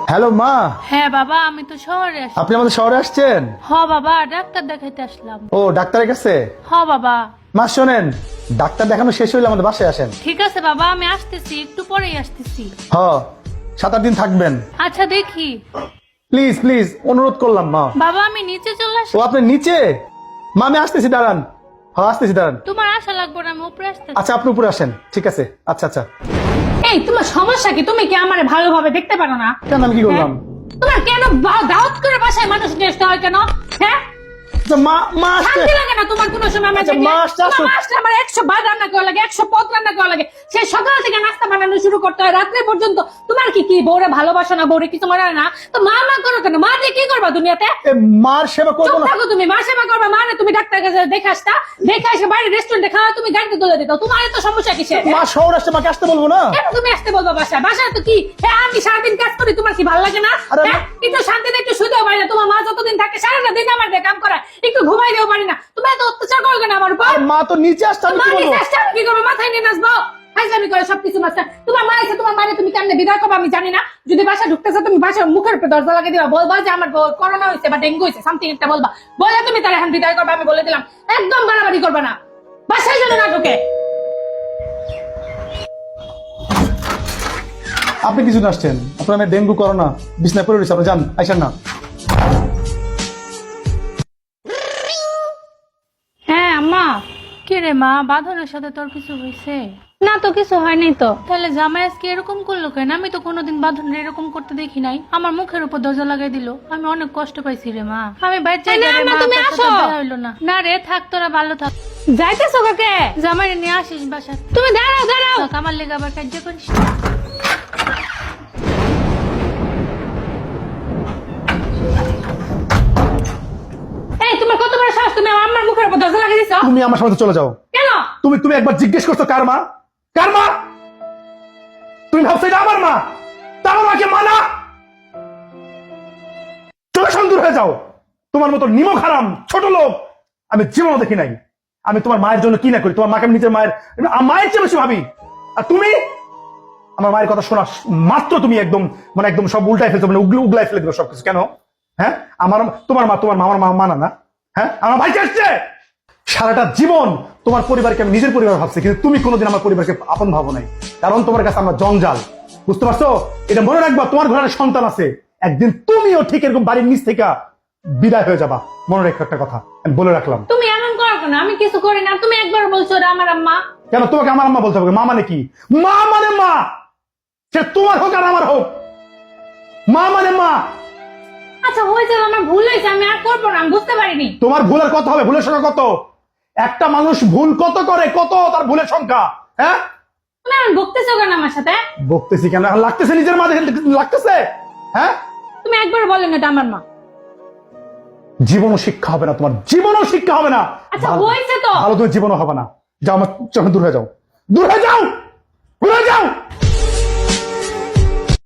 Hello মা। হ্যাঁ বাবা, আমি তো শহরে আসছি। আপনি আমাদের শহরে আসছেন? হ বাবা, ডাক্তার দেখাইতে আসলাম। ও ডাক্তারের কাছে? হ বাবা। মা শোনেন, ডাক্তার দেখানো শেষ হইলে আমাদের বাসায় আসেন। ঠিক আছে বাবা, আমি আসতেছি, একটু পরেই আসতেছি। হ, 7-8 দিন থাকবেন। আচ্ছা দেখি। প্লিজ প্লিজ অনুরোধ করলাম মা। বাবা আমি নিচে চলে আসি। ও আপনি নিচে? মা আমি আসতেছি, দাঁড়ান। হ্যাঁ আসতেছি, দাঁড়ান। তোমার আশা লাগবে না, আমি উপরে আসতেছি। আচ্ছা আপনি উপরে আসেন, ঠিক আছে। আচ্ছা আচ্ছা। এই তোমার সমস্যা কি? তুমি কি আমারে ভালোভাবে দেখতে পারো না? কেন আমি কি করলাম? তোমার কেন দাওয়াত করে বাসায় মানুষ নিয়ে আসতে হয় কেন? হ্যাঁ, আচ্ছা মা, মা আসতে। শান্তি লাগে না তোমার কোনো সময়? আচ্ছা, মা আসতে আসুক। আমার 100 বার রান্না করা লাগে, 100 পদ রান্না করা লাগে। সে সকাল থেকে নাস্তা বানানো শুরু করতে হয় রাত্রে পর্যন্ত। তোমার কি কি বউরে ভালোবাসো না, বউরে কিছু মনে হয় না? তো মা মা করো কেন? মা দিয়ে কি করবা দুনিয়াতে? এ, মার সেবা করবো চুপ না? থাকো তুমি। মা সেবা করবা মানে তুমি ডাক্তার কাছে দেখে আসতা, দেখে এসে বাইরে রেস্টুরেন্টে খাওয়া, তুমি গাড়িতে তুলে দিত। তোমার এত সমস্যা কিসের? মা শহর আসছে, মাকে আসতে বলবো না? কেন তুমি আসতে বলবো বাসায়? বাসায় তো কি, হ্যাঁ আমি সারাদিন কাজ করি, তোমার কি ভালো লাগে না? আরে হ্যাঁ, একটু শান্তিতে একটু শুতেও পারি না। তোমার মা যতদিন থাকে সারাটা দিন আমার দিয়ে কাম করায়, একটু ঘুমাইতেও পারি না। তুমি এত অত্যাচার করো কেন আমার উপর? আর মা তো নিচে আসছে, আমি মা কি বলবো? নিচে আসছে, আমি কি করবো? মাথায় নিয়ে নাচবো? ফাইজলামি করে সবকিছু মাস্টার। তোমার মা এসে তোমার মারে তুমি কেমনে বিদায় করবো আমি জানি না। যদি বাসা ঢুকতেছে তুমি বাসার মুখের উপরে দরজা লাগিয়ে দিবা, বলবা যে আমার করোনা হয়েছে বা ডেঙ্গু হয়েছে, সামথিং একটা বলবা, বলে তুমি তার এখন বিদায় করবা। আমি বলে দিলাম একদম বাড়াবাড়ি করবা না, বাসায় যেন না ঢুকে। আপনি কিছু আসছেন, আপনার আমি ডেঙ্গু করোনা বিছনায় পড়ে রয়েছে, আপনি যান, আইসেন না। হ্যাঁ আম্মা। কে রে মা, বাঁধনের সাথে তোর কিছু হয়েছে? না তো কিছু হয়নি তো। তাহলে জামাই আজকে এরকম করলো কেন? আমি তো কোনোদিন বাঁধনের এরকম করতে দেখি নাই। আমার মুখের উপর দরজা লাগাই দিল, আমি অনেক কষ্ট পাইছি রে মা। আমি বাইরে যাই না, রে না, মা, তুমি তোর সাথে আসো। দেখা হইলো না। না রে থাক, তোরা ভালো থাক। যাইতেছো কাকে? জামাই নিয়ে আসিস বাসা। তুমি দাঁড়াও দাঁড়াও। থাক, আমার লেগে আবার কার্য করিস। এই তোমার কত বড় সাহস, তুমি আমার মুখের উপর দরজা লাগিয়ে দিছো? তুমি আমার সাথে চলে যাও। কেন? তুমি তুমি একবার জিজ্ঞেস করছো কার মা? কার মা? তুমি ভাবছো এটা আমার মা? তা আমার মাকে মানা? চলে দূর হয়ে যাও। তোমার মতো নিমক হারাম ছোট লোক আমি জীবনও দেখি নাই। আমি তোমার মায়ের জন্য কি না করি, তোমার মাকে আমি নিজের মায়ের মায়ের চেয়ে বেশি ভাবি। আর তুমি আমার মায়ের কথা শোনা মাত্র তুমি একদম মানে একদম সব উল্টাই ফেলছো, মানে উগলাই ফেলে দিল সবকিছু। কেন? হ্যাঁ, আমার তোমার মা আমার মা মানা না? হ্যাঁ, আমার ভাইকে আসছে। সারাটা জীবন তোমার পরিবারকে আমি নিজের পরিবার ভাবছি, কিন্তু তুমি কোনোদিন আমার পরিবারকে আপন ভাবো নাই, কারণ তোমার কাছে আমরা জঞ্জাল। বুঝতে পারছো? এটা মনে রাখবা, তোমার ঘরে সন্তান আছে, একদিন তুমিও ঠিক এরকম বাড়ির নিচ থেকে বিদায় হয়ে যাবা। মনে রেখো একটা কথা, আমি বলে রাখলাম। তুমি এমন করো কেন? আমি কিছু করি না, তুমি একবার বলছো ওরা আমার আম্মা। কেন তোমাকে আমার আম্মা বলতে হবে? মা মানে কি? মা মানে মা, সে তোমার হোক আর আমার হোক, মা মানে মা। আচ্ছা হয়েছে, আমার ভুল হয়েছে, আমি আর করবো না, আমি বুঝতে পারিনি। তোমার ভুলের কত হবে? ভুলের সংখ্যা কত? একটা মানুষ ভুল কত করে, কত তার ভুলের সংখ্যা? হ্যাঁ, তুমি এখন বকতেছো কেন আমার সাথে? বকতেছি কেন? এখন লাগতেছে নিজের মা দেখে লাগতেছে। হ্যাঁ, তুমি একবার বলেন এটা আমার মা। জীবনও শিক্ষা হবে না তোমার, জীবনও শিক্ষা হবে না। আচ্ছা ভালো- হয়েছে তো। ভালো তুমি জীবনও হবে না। যাও আমার চোখে দূর হয়ে যাও, দূর হয়ে যাও।